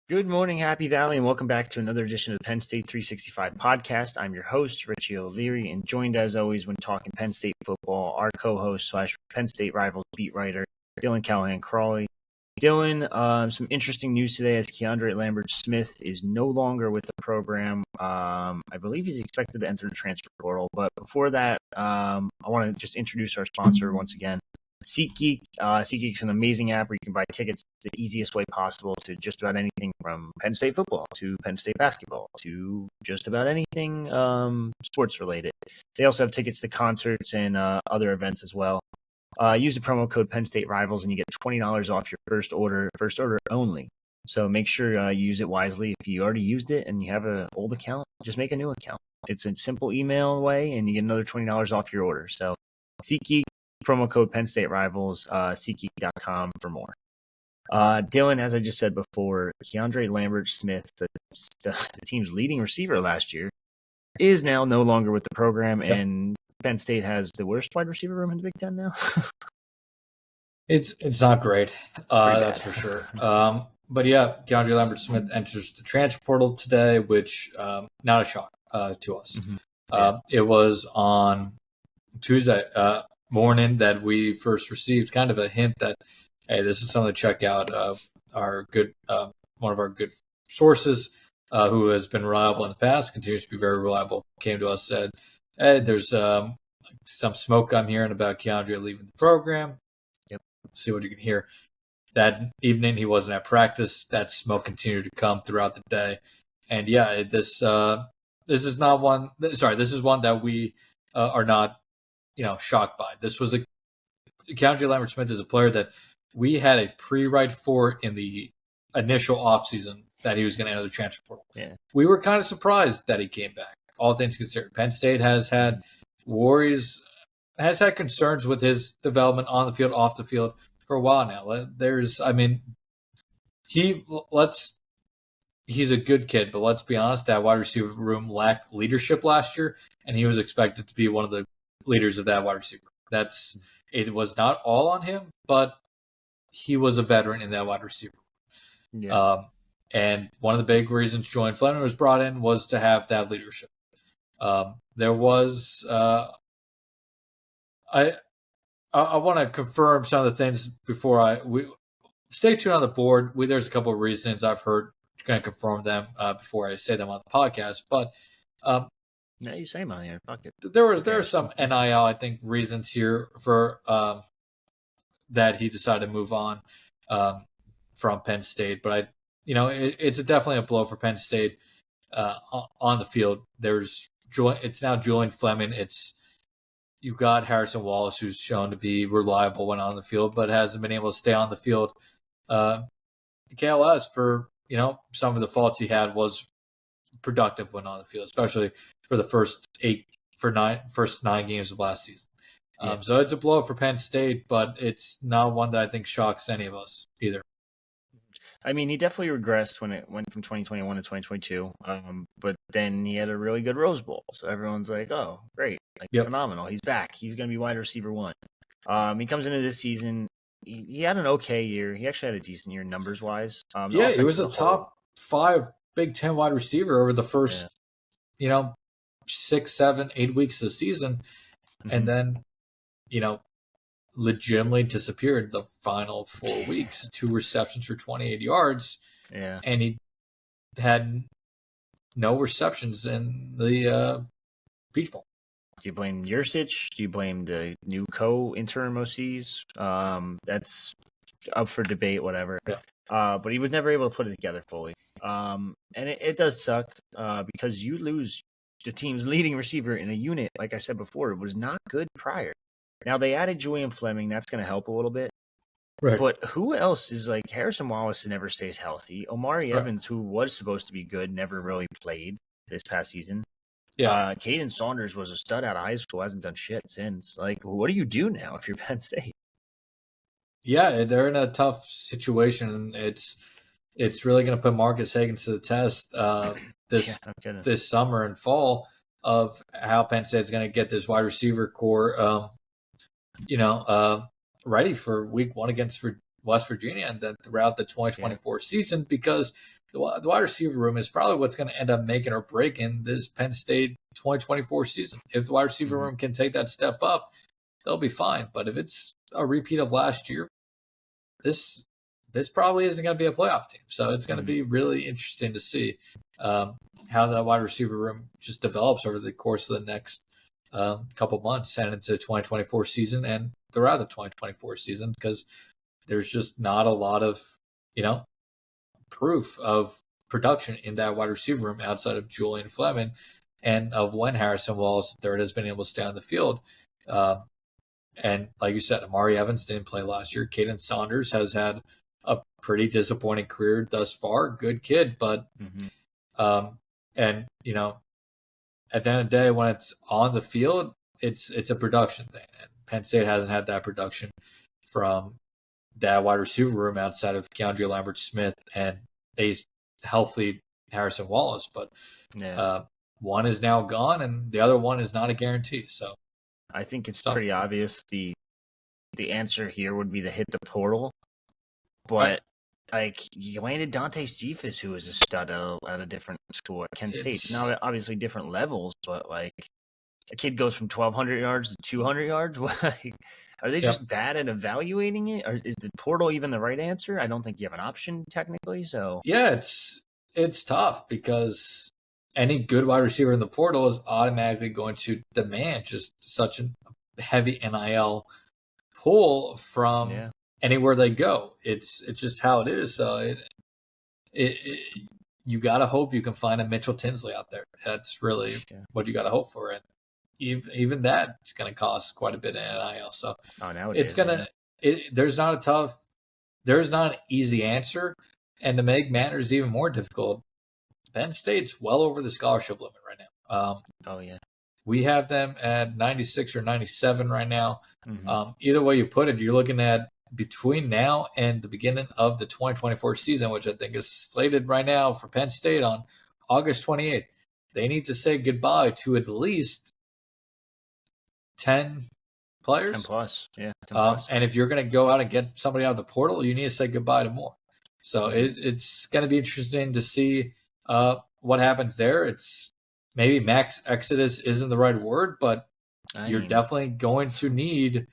Good morning, Happy Valley, and welcome back to another edition of the Penn State 365 podcast. I'm your host, Richie O'Leary, and joined as always when talking Penn State football, our co-host / Penn State Rivals beat writer, Dylan Callahan-Crawley. Dylan, some interesting news today as Keandre Lambert-Smith is no longer with the program. I believe he's expected to enter the transfer portal, but before that, I want to just introduce our sponsor once again. SeatGeek. SeatGeek is an amazing app where you can buy tickets the easiest way possible to just about anything from Penn State football to Penn State basketball to just about anything sports related. They also have tickets to concerts and other events as well. Use the promo code Penn State Rivals and you get $20 off your first order only. So make sure you use it wisely. If you already used it and you have an old account, just make a new account. It's a simple email away and you get another $20 off your order. So SeatGeek. Promo code Penn State Rivals, SeatGeek.com for more. Dylan, as I just said before, Keandre Lambert-Smith, the team's leading receiver last year, is now no longer with the program, and Penn State has the worst wide receiver room in the Big Ten now. It's not great, that's for sure. But yeah, Keandre Lambert-Smith enters the transfer portal today, which not a shock to us. Mm-hmm. It was on Tuesday morning that we first received kind of a hint that, hey, this is something to check out. Our good, one of our good sources, who has been reliable in the past, continues to be very reliable, came to us, said, hey, there's some smoke I'm hearing about Keandre leaving the program. Yep. See what you can hear. That evening, he wasn't at practice. That smoke continued to come throughout the day. And yeah, this is one that we are not shocked by. This was Keandre Lambert-Smith is a player that we had a pre-write for in the initial offseason that he was going to enter the transfer portal. Yeah. We were kind of surprised that he came back, all things considered. Penn State has had concerns with his development on the field, off the field for a while now. He's a good kid, but let's be honest, that wide receiver room lacked leadership last year, and he was expected to be one of the leaders of that wide receiver. It was not all on him, but he was a veteran in that wide receiver. Yeah. And one of the big reasons Julian Fleming was brought in was to have that leadership. There was I want to confirm some of the things before we stay tuned on the board. There's a couple of reasons I've heard. Going to confirm them before I say them on the podcast, but no, you say money. Fuck it. There are some NIL, I think, reasons here for that he decided to move on from Penn State. But it's definitely a blow for Penn State on the field. It's now Julian Fleming. You've got Harrison Wallace, who's shown to be reliable when on the field, but hasn't been able to stay on the field. KLS, for some of the faults he had, was productive when on the field, especially for the first 9 games of last season. So it's a blow for Penn State, but it's not one that I think shocks any of us either. I mean, he definitely regressed when it went from 2021 to 2022, but then he had a really good Rose Bowl, so everyone's like, oh, great, phenomenal. He's back. He's going to be wide receiver 1. He comes into this season. He had an okay year. He actually had a decent year numbers-wise. He was a top 5 Big Ten wide receiver over the first, 6, 7, 8 weeks of the season, and then, legitimately disappeared the final 4 weeks. 2 receptions for 28 yards, and he had no receptions in the Peach Bowl. Do you blame Yursich? Do you blame the new co-interim OCs? That's up for debate, whatever. Yeah. But he was never able to put it together fully. And it does suck because you lose the team's leading receiver in a unit, like I said before, it was not good prior. Now, they added Julian Fleming. That's going to help a little bit. Right. But who else is like Harrison Wallace never stays healthy. Omari Evans, who was supposed to be good, never really played this past season. Yeah. Caden Saunders was a stud out of high school, hasn't done shit since. Like, what do you do now if you're Penn State? Yeah, they're in a tough situation. It's really going to put Marcus Higgins to the test this summer and fall of how Penn State's going to get this wide receiver core, ready for week 1 against West Virginia and then throughout the 2024 season, because the wide receiver room is probably what's going to end up making or breaking this Penn State 2024 season. If the wide receiver room can take that step up, they'll be fine. But if it's a repeat of last year, this probably isn't going to be a playoff team. So it's going to be really interesting to see how the wide receiver room just develops over the course of the next couple months and into the 2024 season and throughout the 2024 season, because there's just not a lot of, proof of production in that wide receiver room outside of Julian Fleming and of when Harrison Wallace III has been able to stay on the field. And like you said, Amari Evans didn't play last year. Caden Saunders has had a pretty disappointing career thus far. Good kid, but and at the end of the day, when it's on the field, it's a production thing. And Penn State hasn't had that production from that wide receiver room outside of Keandre Lambert-Smith and a healthy Harrison Wallace. But one is now gone, and the other one is not a guarantee. So I think it's pretty obvious. The answer here would be to hit the portal, but you landed Dante Cephas, who was a stud at a different school at Kent State. Now, obviously different levels, but a kid goes from 1,200 yards to 200 yards. Are they just bad at evaluating it? Or is the portal even the right answer? I don't think you have an option technically. So it's tough because any good wide receiver in the portal is automatically going to demand just such a heavy NIL pull from anywhere they go. It's just how it is. So you got to hope you can find a Mitchell Tinsley out there. That's really what you got to hope for. And even that is going to cost quite a bit in NIL. So it's going to, there's not an easy answer. And to make matters even more difficult, Penn State's well over the scholarship limit right now. We have them at 96 or 97 right now. Either way you put it, you're looking at between now and the beginning of the 2024 season, which I think is slated right now for Penn State on August 28th. They need to say goodbye to at least 10 players. 10 plus, 10 plus. And if you're going to go out and get somebody out of the portal, you need to say goodbye to more. So it's going to be interesting to see what happens there. It's maybe max exodus isn't the right word, but you're definitely going to need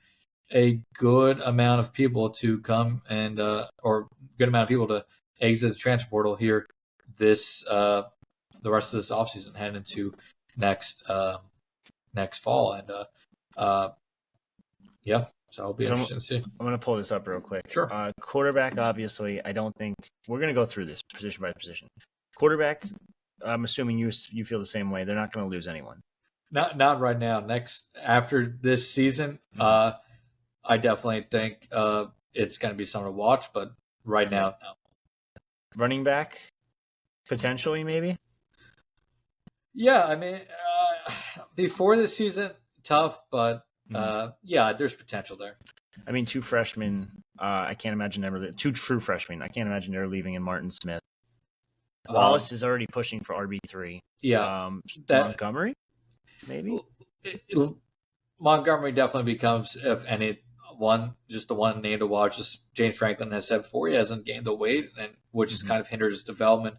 a good amount of people to come and or good amount of people to exit the transfer portal here this the rest of this offseason heading into next fall. And so it'll be interesting to see. I'm going to pull this up real quick. Sure. Quarterback, obviously, I don't think we're going to go through this position by position. Quarterback, I'm assuming you feel the same way. They're not going to lose anyone. Not right now. After this season, I definitely think it's going to be something to watch, but right now, no. Running back, potentially, maybe? Yeah, I mean, before this season, tough, but there's potential there. I mean, two freshmen, I can't imagine two true freshmen. I can't imagine they're leaving in Martin Smith. Wallace is already pushing for RB3. Yeah. Montgomery, maybe? Montgomery definitely becomes, if any, just the one name to watch. As James Franklin has said before, he hasn't gained the weight, which has kind of hindered his development.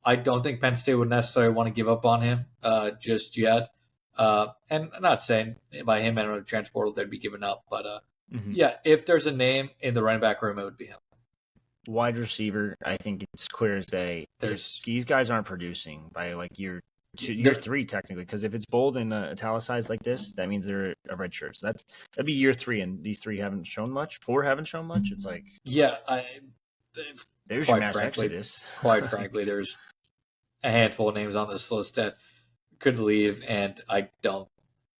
I don't think Penn State would necessarily want to give up on him just yet. And I'm not saying by him entering the transfer portal they'd be giving up, but if there's a name in the running back room, it would be him. Wide receiver, I think it's clear as day. These guys aren't producing by year 3 technically, because if it's bold and italicized like this, that means they're a red shirt. So that'd be year 3, and these 3 haven't shown much. 4 haven't shown much. It's there's your mass exodus. Quite frankly, there's a handful of names on this list that could leave, and I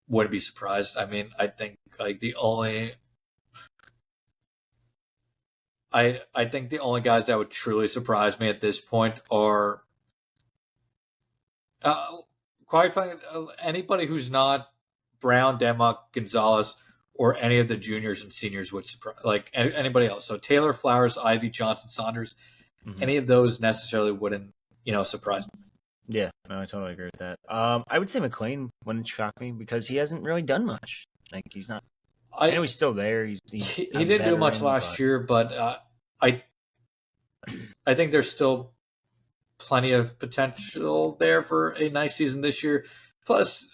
wouldn't be surprised. I mean, I think the only guys that would truly surprise me at this point are, quite frankly, anybody who's not Brown, Denmark, Gonzalez, or any of the juniors and seniors would surprise, anybody else. So Taylor, Flowers, Ivy, Johnson, Saunders, any of those necessarily wouldn't, surprise me. Yeah, no, I totally agree with that. I would say McLean wouldn't shock me because he hasn't really done much. He's not. I know he's still there. He didn't do much last year, but I think there's still plenty of potential there for a nice season this year. Plus,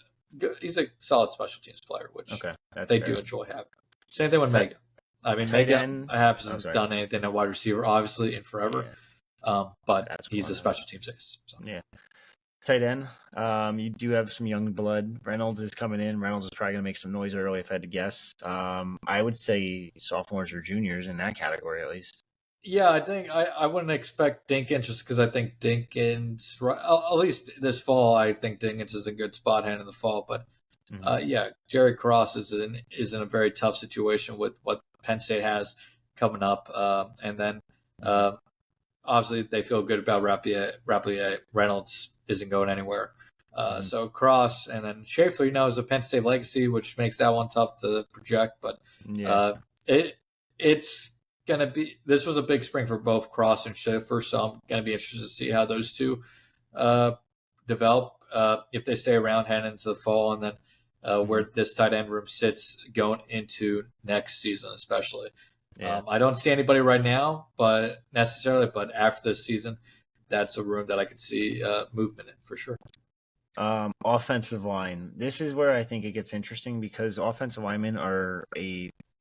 he's a solid special teams player, which they do enjoy having. Same thing with Mega. I mean, Mega hasn't done anything at wide receiver, obviously, in forever. But he's a special teams ace. So. Yeah. Tight end. You do have some young blood. Reynolds is coming in. Reynolds is probably going to make some noise early if I had to guess. I would say sophomores or juniors in that category at least. Yeah, I think I wouldn't expect Dinkins just because I think Dinkins, at least this fall, I think Dinkins is a good spot hand in the fall. But Jerry Cross is in a very tough situation with what Penn State has coming up. And then obviously they feel good about Rapplier. Reynolds isn't going anywhere. So Cross and then Schaefer, is a Penn State legacy, which makes that one tough to project. But it's going to be – this was a big spring for both Cross and Schaefer, so I'm going to be interested to see how those two develop if they stay around heading into the fall, and then where this tight end room sits going into next season especially. Yeah. I don't see anybody right now but after this season, that's a room that I could see movement in for sure. Offensive line. This is where I think it gets interesting because offensive linemen are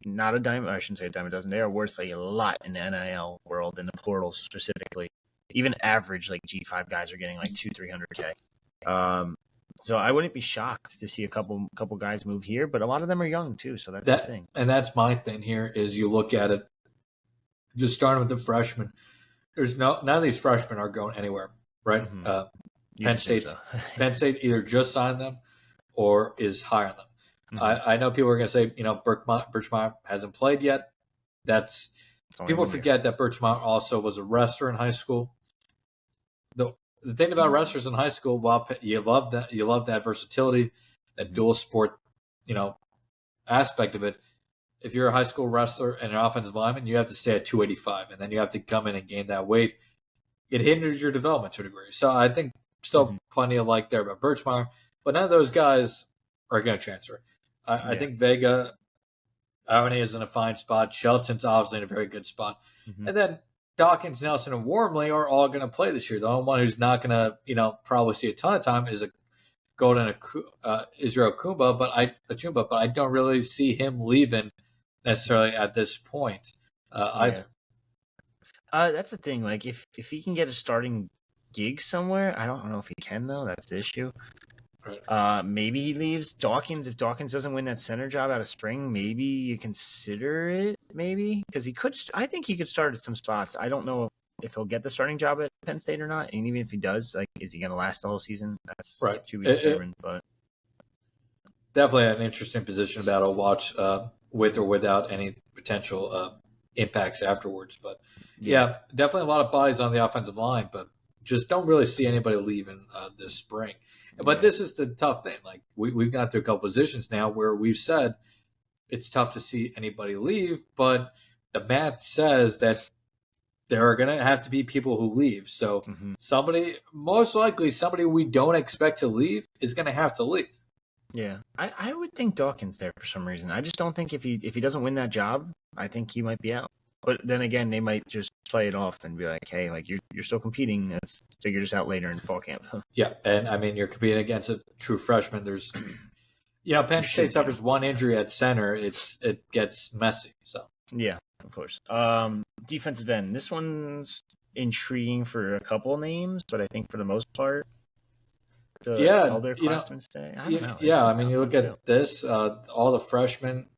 not a dime. I shouldn't say a dime a dozen. They are worth a lot in the NIL world, in the portal specifically. Even average G5 guys are getting 200-300K. So I wouldn't be shocked to see a couple guys move here, but a lot of them are young too. So that's the thing. And that's my thing here is you look at it, just starting with the freshmen. There's none of these freshmen are going anywire, right? Mm-hmm. Penn State either just signed them or is hiring them. Mm-hmm. I know people are going to say, Birchmeier hasn't played yet. People forget that Birchmeier also was a wrestler in high school. The thing about wrestlers in high school, while you love that versatility, that dual sport, aspect of it. If you're a high school wrestler and an offensive lineman, you have to stay at 285, and then you have to come in and gain that weight. It hinders your development to a degree. So I think still plenty of there about Birchmeier, but none of those guys are going to transfer. I think Vega, Arone is in a fine spot. Shelton's obviously in a very good spot. Mm-hmm. And then Dawkins, Nelson, and Wormley are all going to play this year. The only one who's not going to, probably see a ton of time is Israel Kumba, but I don't really see him leaving necessarily at this point either. That's the thing. If he can get a starting gig somewhere, I don't know if he can though. That's the issue. Right. Maybe he leaves. Dawkins, if Dawkins doesn't win that center job out of spring, maybe you consider it. Maybe because he could. I think he could start at some spots. I don't know if he'll get the starting job at Penn State or not. And even if he does, is he going to last the whole season? That's right. To be determined. But definitely an interesting position battle. Watch with or without any potential impacts afterwards. But yeah, definitely a lot of bodies on the offensive line, but just don't really see anybody leaving this spring. But this is the tough thing. We've gone through a couple positions now where we've said it's tough to see anybody leave, but the math says that there are going to have to be people who leave. So most likely somebody we don't expect to leave is going to have to leave. Yeah, I would think Dawkins there for some reason. I just don't think if he doesn't win that job, I think he might be out. But then again, they might just play it off and be like, "Hey, you're still competing. Let's figure this out later in fall camp." Yeah, and I mean you're competing against a true freshman. There's, Penn State suffers one injury at center. It gets messy. So yeah, of course. Defensive end. This one's intriguing for a couple names, but I think for the most part, elderclassmen stay. I don't know. Yeah, I mean you look at this. All the freshmen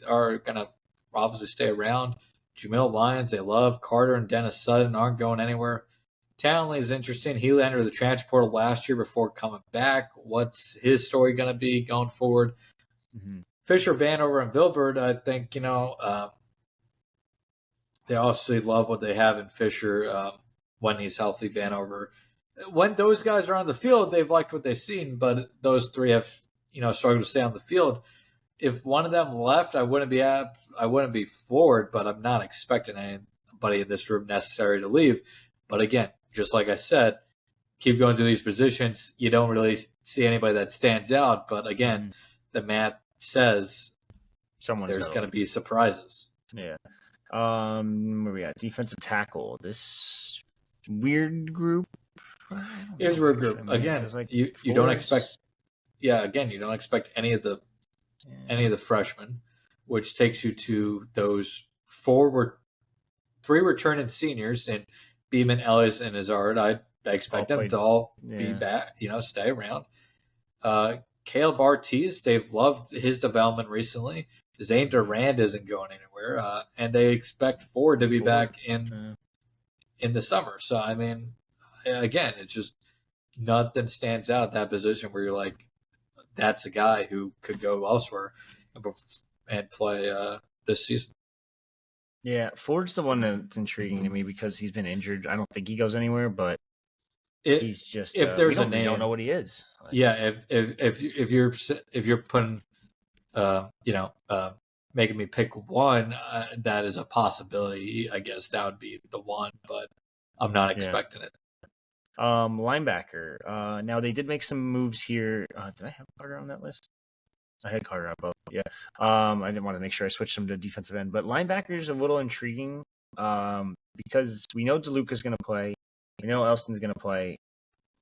are gonna obviously stay around. Jamil Lyons, they love. Carter and Dennis Sutton aren't going anywhere. Townley is interesting. He entered the transfer portal last year before coming back. What's his story going to be going forward? Mm-hmm. Fisher, Vanover, and Vilbert, I think, they obviously love what they have in Fisher when he's healthy. Vanover. When those guys are on the field, they've liked what they've seen, but those three have, struggled to stay on the field. If one of them left, I wouldn't be floored, but I'm not expecting anybody in this room necessary to leave. But again, just like I said, keep going through these positions. You don't really see anybody that stands out. But again, the math says there's going to be surprises. Yeah. Where we at? Defensive tackle. This weird group. Is a weird group. Again, you don't expect. Yeah, again, you don't expect any of the freshmen, which takes you to those three returning seniors and Beeman, Ellis, and Hazard. I expect them to all be back, stay around. Caleb Ortiz, they've loved his development recently. Zane Durand isn't going anywhere, and they expect Ford to be back in the summer. So, I mean, again, it's just nothing stands out at that position where you're like, that's a guy who could go elsewhere and play this season. Yeah, Ford's the one that's intriguing to me because he's been injured. I don't think he goes anywhere, but he's just if there's a name, we don't know what he is. If you're putting making me pick one, that is a possibility. I guess that would be the one, but I'm not expecting it. Linebacker. Now they did make some moves here. Did I have Carter on that list? I had Carter up. Yeah. I didn't want to make sure I switched him to defensive end, but linebacker is a little intriguing because we know DeLuca's going to play. We know Elston's going to play.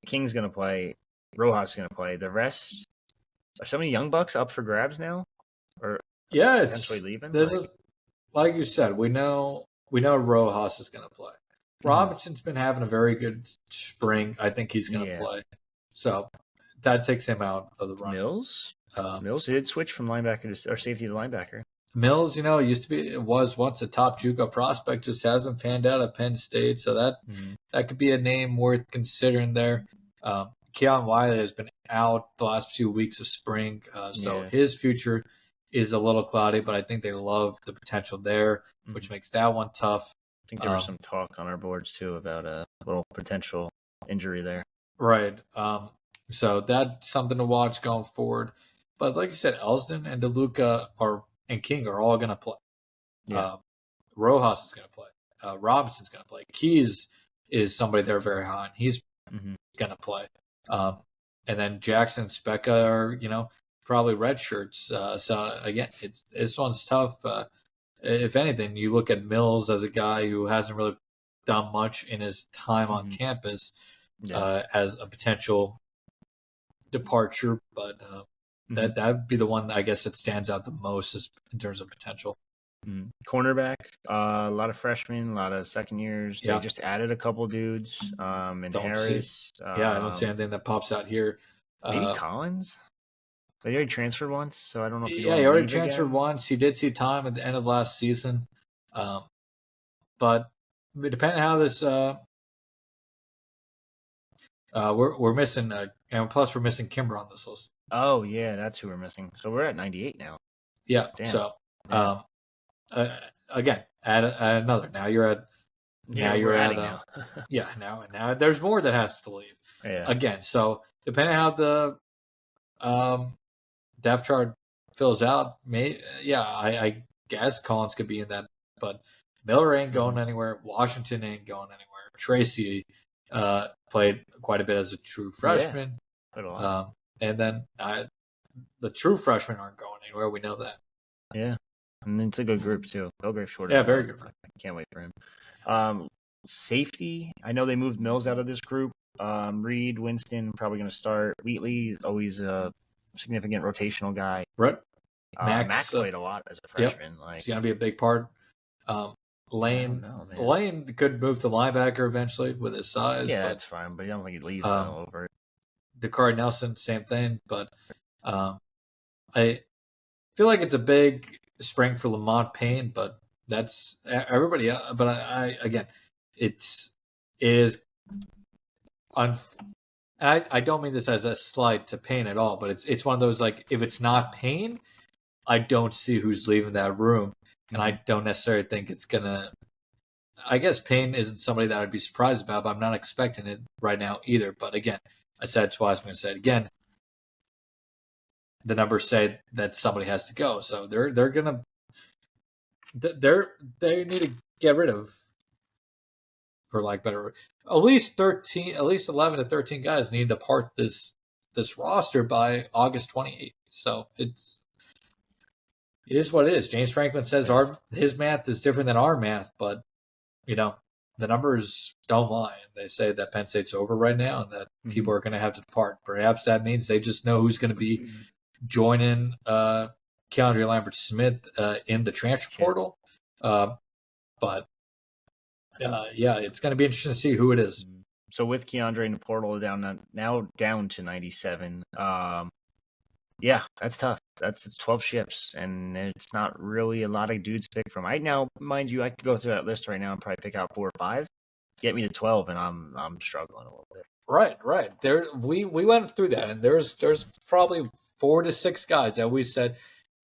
King's going to play. Rojas is going to play. The rest, are some of the young bucks up for grabs now? Or potentially leaving? This is like you said. We know Rojas is going to play. Robinson's been having a very good spring. I think he's going to play. So that takes him out of the run. Mills did switch from linebacker or safety to linebacker. Mills, was once a top JUCO prospect, just hasn't panned out at Penn State. So that could be a name worth considering there. Keon Wiley has been out the last few weeks of spring. So his future is a little cloudy, but I think they love the potential there, which makes that one tough. I think there was some talk on our boards, too, about a little potential injury there. Right. So that's something to watch going forward. But like you said, Elston and DeLuca and King are all going to play. Yeah. Rojas is going to play. Robinson's going to play. Keys is somebody they're very high on. He's going to play. And then Jackson and Specca are, probably red shirts. So, again, this one's tough. If anything, you look at Mills as a guy who hasn't really done much in his time on campus as a potential departure, but that would be the one I guess that stands out the most in terms of potential. Cornerback, a lot of freshmen, a lot of second years. They just added a couple dudes. And Harris. I don't see anything that pops out here. Maybe Collins. They already transferred once, so I don't know if he already transferred once. He did see time at the end of last season, but depending on how this, we're missing, and plus we're missing Kimber on this list. Oh yeah, that's who we're missing. So we're at 98 now. Yeah. Damn. So, again, add another. Now you're at. Now you're at. Now there's more that has to leave. Yeah. Again, so depending on how the depth chart fills out, I guess Collins could be in that, but Miller ain't going anywhere. Washington ain't going anywhere. Tracy played quite a bit as a true freshman. And then the true freshmen aren't going anywhere. We know that. Yeah. And it's a good group, too. Belgrave short. Yeah, very good. I can't wait for him. Safety. I know they moved Mills out of this group. Reed, Winston, probably going to start. Wheatley, always a significant rotational guy. Right. Max played a lot as a freshman. Yep. He's going to be a big part. Lane could move to linebacker eventually with his size. Yeah, that's fine, but I don't think he leaves over it. Dakari Nelson, same thing, but I feel like it's a big spring for Lamont Payne, but that's everybody else. But it is. I don't mean this as a slight to Payne at all, but it's one of those, like, if it's not Payne, I don't see who's leaving that room, and I don't necessarily think it's gonna. I guess Payne isn't somebody that I'd be surprised about, but I'm not expecting it right now either. But again, I said it twice, I'm going to say it again. The numbers say that somebody has to go, so they need to get rid of, for like better, at least 11 to 13 guys need to depart this roster by August 28th. So It is what it is. James Franklin says his math is different than our math, but the numbers don't lie. They say that Penn State's over right now and that people are going to have to depart. Perhaps that means they just know who's going to be joining Keandre Lambert-Smith in the transfer portal. But it's going to be interesting to see who it is. So with Keandre in the portal now down to 97, that's tough. It's 12 ships, and it's not really a lot of dudes to pick from. Now, mind you, I could go through that list right now and probably pick out 4 or 5. Get me to 12, and I'm struggling a little bit. Right. There, we went through that, and there's probably 4 to 6 guys that we said,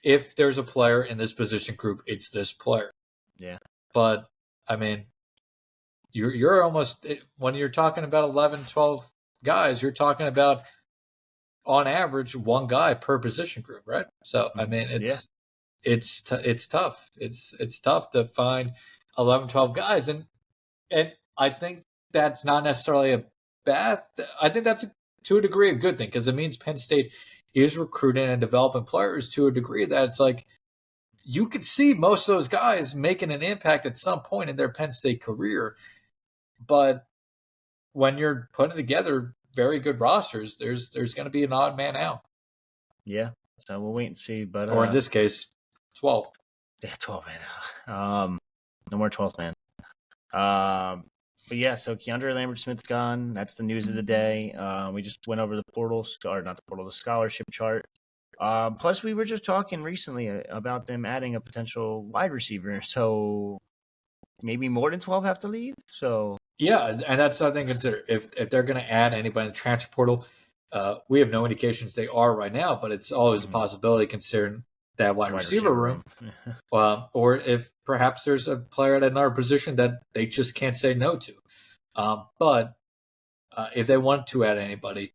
if there's a player in this position group, it's this player. Yeah. But I mean, you're almost, when you're talking about 11, 12 guys, you're talking about, on average, 1 guy per position group, right? So I mean, it's tough. It's tough to find 11, 12 guys, and I think that's not necessarily a bad. I think that's to a degree a good thing, because it means Penn State is recruiting and developing players to a degree that it's like you could see most of those guys making an impact at some point in their Penn State career, but when you're putting together very good rosters, there's going to be an odd man out. Yeah, so we'll wait and see. But or in this case, 12. Yeah, 12 man. No more 12th man. But yeah, so Keandre Lambert-Smith's gone. That's the news of the day. We just went over the the scholarship chart. Plus, we were just talking recently about them adding a potential wide receiver. So maybe more than 12 have to leave. So yeah, and that's something to consider. If they're going to add anybody in the transfer portal, we have no indications they are right now, but it's always a possibility considering that wide receiver room. Or if perhaps there's a player at another position that they just can't say no to. But if they want to add anybody,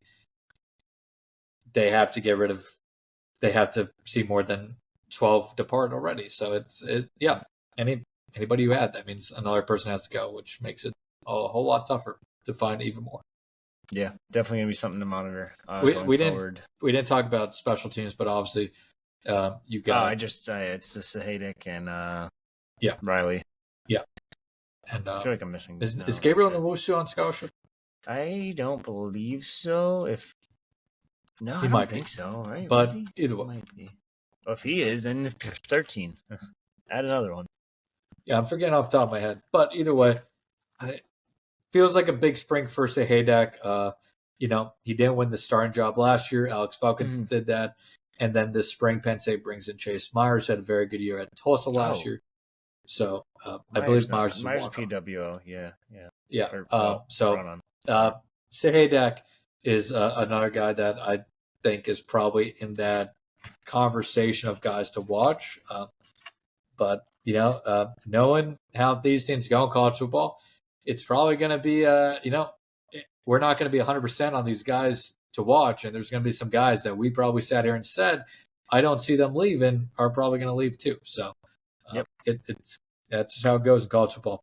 they have to see more than 12 depart already. So anybody you add, that means another person has to go, which makes it a whole lot tougher to find even more. Yeah, definitely gonna be something to monitor. We didn't talk about special teams, but obviously you got. It's just Sahaydik and Riley. Yeah, and I feel like I'm missing. Is Gabriel Nwosu on scholarship? I don't believe so. I don't think so. Right? But either way, might be. Well, if he is, then 13. Add another one. Yeah, I'm forgetting off the top of my head, but either way, it feels like a big spring for Sahaydik. He didn't win the starting job last year. Alex Falcons did that. And then this spring, Penn State brings in Chase Myers, had a very good year at Tulsa last year. So I believe Myers is PWO. Yeah. Sahaydik is another guy that I think is probably in that conversation of guys to watch. But knowing how these things go in college football, it's probably going to be, we're not going to be 100% on these guys to watch. And there's going to be some guys that we probably sat here and said, I don't see them leaving, are probably going to leave too. So that's how it goes in college football.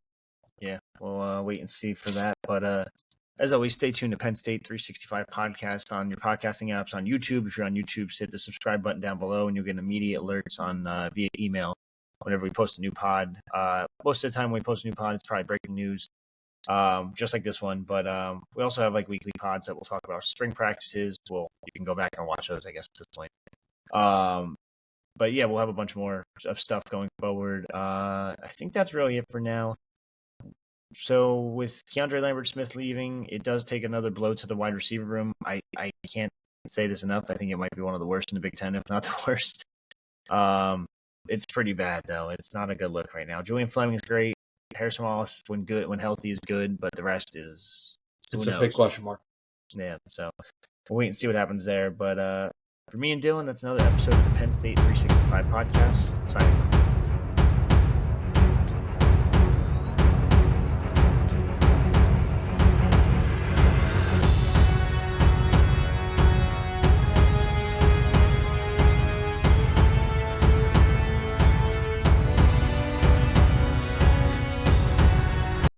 Yeah, we'll wait and see for that. But as always, stay tuned to Penn State 365 podcast on your podcasting apps on YouTube. If you're on YouTube, hit the subscribe button down below, and you'll get immediate alerts on via email whenever we post a new pod. Most of the time when we post a new pod, it's probably breaking news, just like this one. But we also have like weekly pods that we'll talk about our spring practices. You can go back and watch those, I guess, at this point. But yeah, we'll have a bunch more of stuff going forward. I think that's really it for now. So with Keandre Lambert-Smith leaving, it does take another blow to the wide receiver room. I can't say this enough. I think it might be one of the worst in the Big Ten, if not the worst. It's pretty bad though. It's not a good look right now. Julian Fleming is great. Harrison Wallace, when healthy, is good, but the rest is it's a big question mark. Yeah, so we'll wait and see what happens there. But for me and Dylan, that's another episode of the Penn State 365 podcast. Signing off.